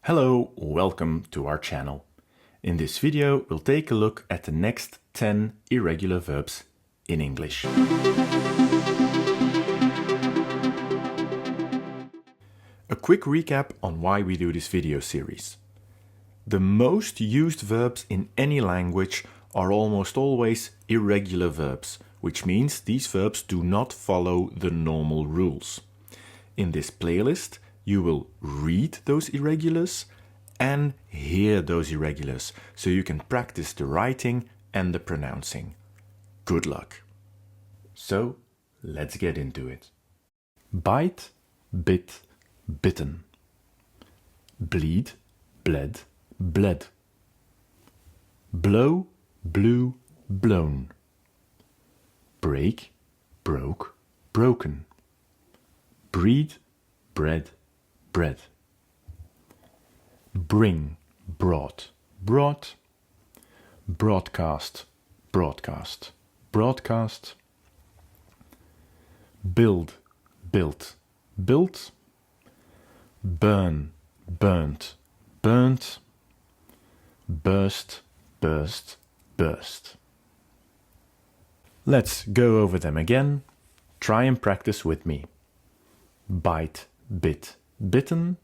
Hello, welcome to our channel. In this video, we'll take a look at the next 10 irregular verbs in English. A quick recap on why we do this video series. The most used verbs in any language are almost always irregular verbs, which means these verbs do not follow the normal rules. In this playlist, you will read those irregulars and hear those irregulars, so you can practice the writing and the pronouncing. Good luck! So, let's get into it. Bite, bit, bitten. Bleed, bled, bled. Blow, blew, blown. Break, broke, broken. Breed, bred, bred. Bring, brought, brought. Broadcast, broadcast, broadcast. Build, built, built. Burn, burnt, burnt. Burst, burst, burst. Let's go over them again. Try and practice with me. Bite, bit, bitten.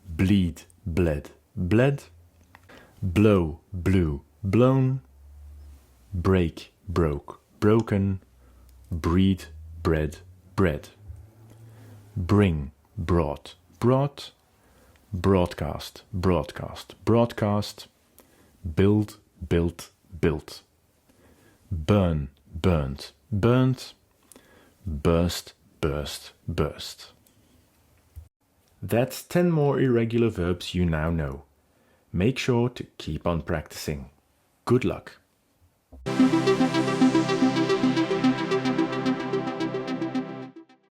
Bleed, bled, bled. Blow, blew, blown. Break, broke, broken. Breed, bred, bred. Bring, brought, brought. Broadcast, broadcast, broadcast. Build, built, built. Burn, burnt, burnt. Burst, burst, burst. That's 10 more irregular verbs you now know. Make sure to keep on practicing. Good luck!